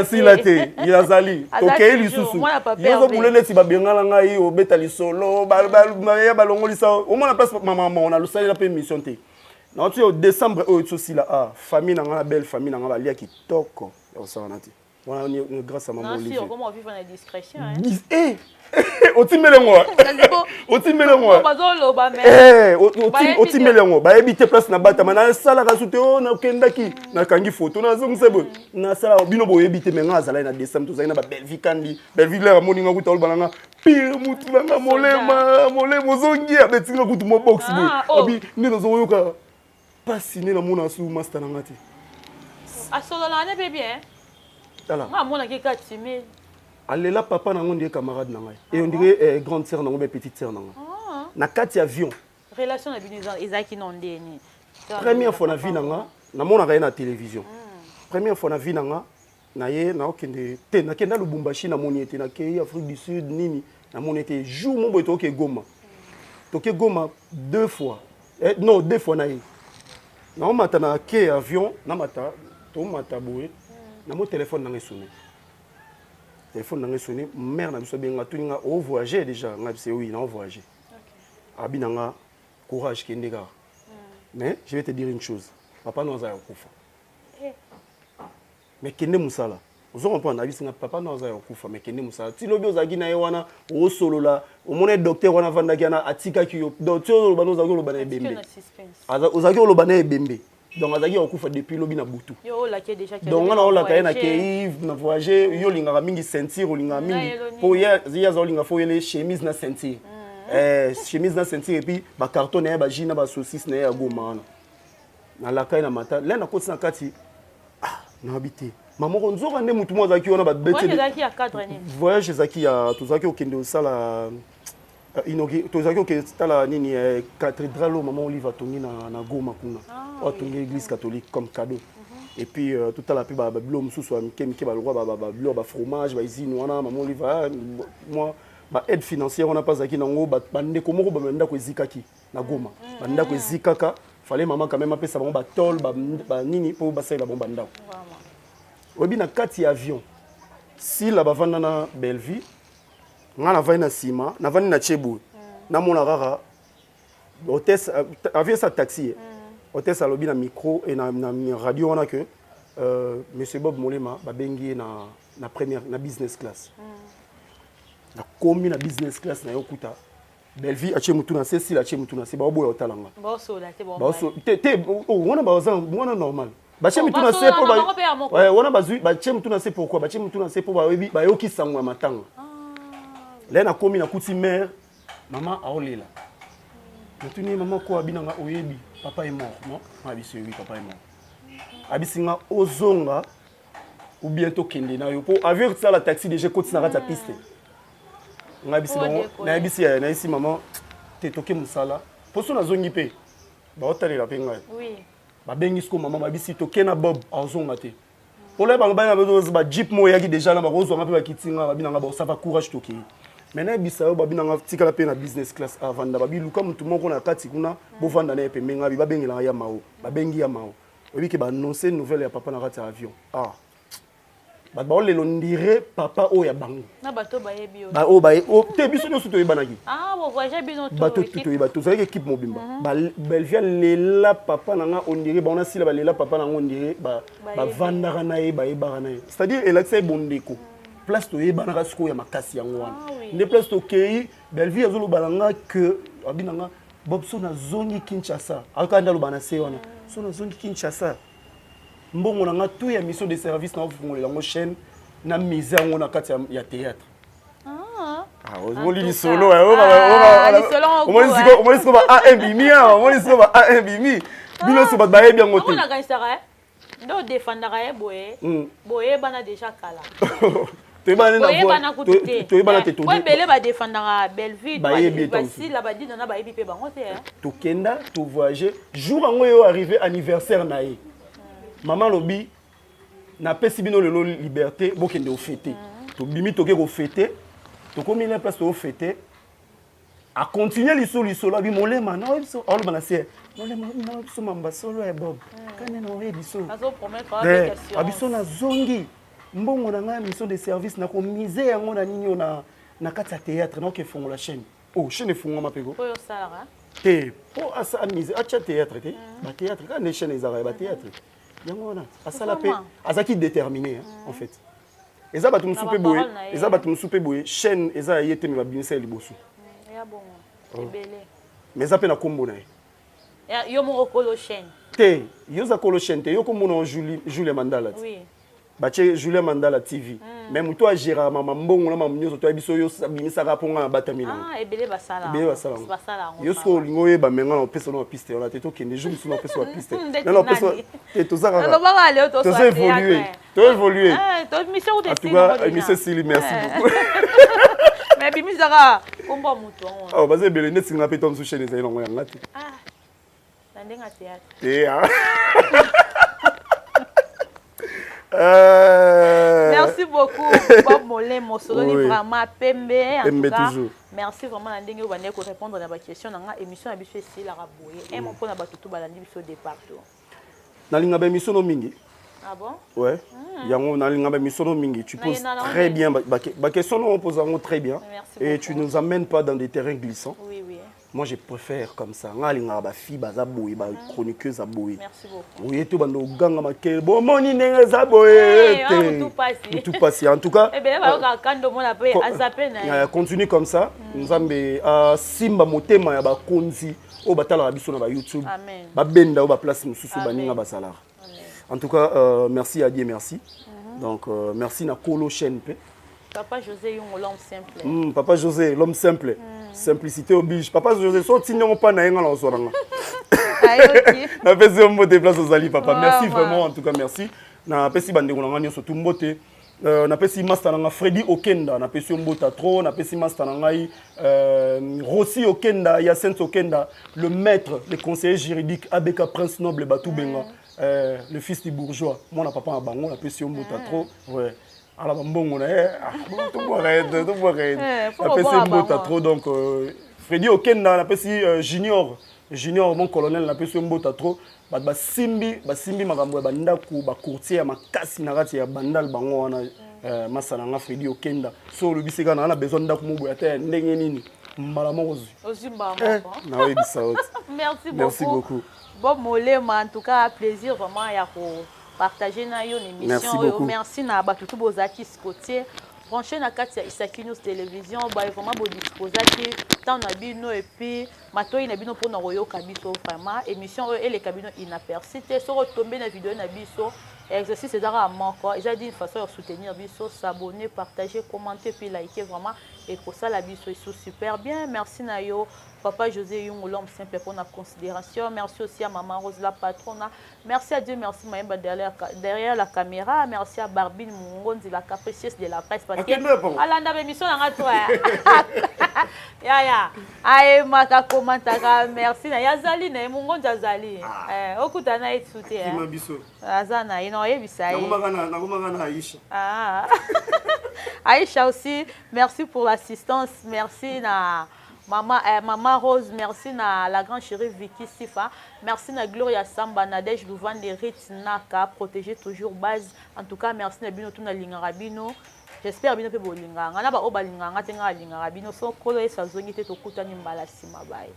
Sila te yazali tokei lisusu yezo bulele ti babengala ngai obeta lisolo ba longolisa au moins la place maman on a le salaire pe mission te na au décembre o so sila famille na nga belle famille na nga balia kitoko ya osana te grâce à maman Non, Olivier. sûr, comment on vit la discrétion. Otimelengo. Otimelengo. Otimelengo. Ba habite place na bata mana sala ka sute o na kendaki na kangi photo na zongsebo. Na sala bino bo habite menga zala na décembre to zana ba belle vie kandi. Belle vie la moninga ku tol balanga. Pire mutu na molema zongi abetinga ku mo box boy. Abi ne no zo yoka. Pas ne na mona su master na ngati. A solo la ne bien. Tala. Ma mona ki ka timide. Allez là papa na ngondi camarade na ngai. Et on dirait grande sœur na ngombe petite sœur na ngai. Na kati avion. Relation na bino ezaki non ndeni. Première fois na vie na nga na mona ka na télévision. Première fois na vie na nga na ye na okende te na kenda Lubumbashi na moni ete na kei Afrique du Sud nini na moni ete jour mo boy to ke Goma. To ke Goma 2 fois. Non, 2 fois na ye. Na mata na ke avion na mata to mata boy na mo téléphone na ngai sonné. Téléphone n'a sonné, mère n'a pas bien tout n'a au voyager déjà, n'a c'est oui, n'a voyagé. Abi n'a courage qui est mais je vais te dire une chose, papa nous a kufa. Mais kende musala. Vous comprenez abi singa papa nous a kufa mais kende musala. Ti lobi ozagi na yewana o solo la, o mone docteur wana vanda kiana atika ki yo. Docteur lo bano ozagi lo bana ebembe. Ozagi lo bana ebembe. Donc azaki okufa depuis lobi na butu. Yo la qui déjà donc on a la kaye na kei na voyager yo linga mingi ceinture linga mingi po ya zo linga fo yele chemise na ceinture. Chemise na ceinture et puis ba carton na ba jina ba saucisse na ya Goma na la kaye na mata là na koti na kati na habité maman ko nzoka nde mutu mo azaki ona ba bete voyage ezaki ya tozaki okende osala tozaki oketala nini cathédrale maman Olive atongi na Goma kuna atongi église catholique comme cadeau et puis tout à la pe ba bilo mususu wa mike ba lwa ba bilo ba fromage ba izine wana maman Olive moi ba aide financière on a pas aki nango ba ndeko moko ba ndako ezikaki na Goma ba ndako ezikaka fallait maman quand même apesa ba tol ba nini po ba sala ba ndako obi na kati avion si la bavanda na Belleville nga na vai na sima na vani na Chebu na mona rara hôtesse avion sa taxi hôtesse alobi na micro et na radio on a que monsieur Bob Molema ba bengi na première na business class na komi na business class na yokuta Belleville a Chemutu na Cécile a Chemutu na se ba boya otalanga ba so la te bon ba so te on a ba on normal ba Chemutu na se pour ba ouais on a ba Chemutu na se pourquoi ba Chemutu na se pour ba yoki sangwa matanga. Là na komi na kuti mère maman aolela natuni maman ko abinanga oyebi papa est mort non abisi oui papa est mort abisinga ozonga ou bientôt kende na yo po avion ça la taxi déjà côté na rata piste ngabisi bon na isi maman te toke musala poso na zongi pe ba otalela pe ngai oui ba bengi sko maman babisi toke na Bob ozonga te pour les banga ba jeep mo yaki déjà na ba ozonga pe ba kitinga ba binanga ba ça va courage toke. Maintenant bisao babi nanga tikala pe na business class avant da babi luka mutu moko na kati kuna bo vanda na pe menga bi babengela ya mao babengi ya mao obi ke ba annoncer nouvelle ya papa na kati avion ba ba lelo ndire papa o ya bango na bato ba yebi ba o ba o te biso no suto yebanaki bo voyager bino to bato tuto yebato ça équipe mobimba ba Belleville lela papa nanga on dirait ba on a sila ba lela papa nanga on dirait ba vanda na ye ba yeba na ye c'est-à-dire elle a fait bondeko place to yeba na rasko ya makasi yango wana ne place to kei Belleville azolo balanga que abinanga Bobson na zongi Kinshasa akanda lo bana se wana so na zongi Kinshasa mbongo nanga tout ya mission de service na ofungolela ngo chaîne na mise yango na kati ya théâtre oli solo o siko ba AMBimi o siko ba AMBimi bino so ba yebi yango te on a ndo défendra e boye bana déjà kala toyebana te ouais belé ba défendra Belleville ba si la ba dit na ba yebi pe bango te to kenda to voyager jour ngo yo arrivé anniversaire na ye maman lobi na pesi bino lelo liberté bokende o fêter to bimi toke ko fêter to komi na place to fêter a continuer liso la bi molema na biso on bana se molema na biso mamba solo e Bob kana na we biso azo promettre application abiso na zongi mbongo na nga mission de service na ko mise yango na nini na kati ya théâtre na ko fongola chaîne chaîne fongola mapeko oyo sala te po asa mise acha théâtre te ba théâtre quand les chaînes ezara ba théâtre yango na asala pe azaki déterminé en fait eza bato mosupe boye eza bato mosupe boye chaîne eza ye te me babimisa ya liboso ya bon ebele mais eza pe na kombo na ye yo moko kolo chaîne te yo za kolo chaîne te yo komona Julia Mandala oui bache Julia Mandala TV même toi gérard mama mbongo na mama nyoso to biso yo bimisaka ponga na batamina ebele basala yo so lingo ye ba menga na pesa na piste on a te to kende jour sur na pesa piste na pesa te to za alors ba aller to so évoluer to mission ou en tout cas monsieur Sili merci beaucoup mais bimisaka kombo muto oh baze bele net singa pe to msu chaîne za ngo yanga te ndenga théâtre merci beaucoup Bob Molin Mossoloni vraiment pembe en tout cas merci vraiment na ndenge obande ko répondre na ba question na émission na biso ici la raboye et mon pona batutu balandi biso départ na linga ba émission no mingi ah bon ouais yango na linga ba émission no mingi tu poses très bien ba question on pose très bien et tu nous amènes pas dans des terrains glissants oui moi je préfère comme ça ngalinga ba fi baza boye ba chroniqueuse aboye merci beaucoup oui to bando ganga makel bon moni ndenge za boye tout passe en tout cas continue comme ça nzambe simba motema ya ba konzi o batala biso na ba YouTube ba benda o ba place mususu baninga basala en tout cas merci à Dieu merci donc merci na Kolo chaîne pe Papa José Yung l'homme simple. Papa José l'homme simple. Simplicité oblige. Papa José sorti non pas na yenga la soranga. Na pesi on mot déplace aux ali papa. Merci vraiment en tout cas merci. Na pesi bande ngona nyo surtout mbote. Na pesi master na Freddy Okenda, na pesi mbota trop, na pesi master na ngai Rossi Okenda, Yacine Okenda, le maître, le conseiller juridique Abeka Prince Noble Batou Benga, le fils du bourgeois. Moi na papa na bango, na pesi mbota trop. Ouais. Alors bon on est tout boire trop donc Freddy Okenda na pesi junior mon colonel na pesi mbota trop ba simbi makambo ba ndaku ba courtier makasi na kati ya bandal bango wana masana nga Freddy Okenda so le bisika na besoin ndaku mobo ya te ndenge nini mbala moko ozimba na oui bisaot merci beaucoup Bob Molema en tout cas plaisir vraiment ya ko partager na yo émission merci na batutu bozaki côté brancher na kati ya Isaki News télévision ba vraiment bo disposaki tant na bino et puis matoi na bino pour na royoka biso vraiment émission et les cabinets inaperçus te so retomber na vidéo na biso exercice c'est d'ara moko j'ai dit une façon de soutenir biso s'abonner partager commenter puis liker vraiment et pour ça la biso est super bien merci na yo Papa José Yung l'homme simple pour la considération. Merci aussi à Maman Rose la patronne. Merci à Dieu, merci Maïmba derrière la caméra. Merci à Barbine Mungondi, la capricieuse de la presse. Parce que Alanda l'émission à toi. Ya. Aïe maka komantaka merci na Yazali na Mungondi Azali. Okutana etsuté. Azana ino yebisa. Na Aïcha. Aïcha aussi, merci pour l'assistance. Merci na Maman Rose, merci na la grande chérie Vicky Sifa, merci na Gloria Samba, Nadège Louvan de Ritz Naka, protéger toujours base. En tout cas, merci na bino tuna lingarabino. J'espère bino pe bolinga. Ngana ba oba linganga tenga lingara bino so kolo esa zongi te to kutani mbala sima bae.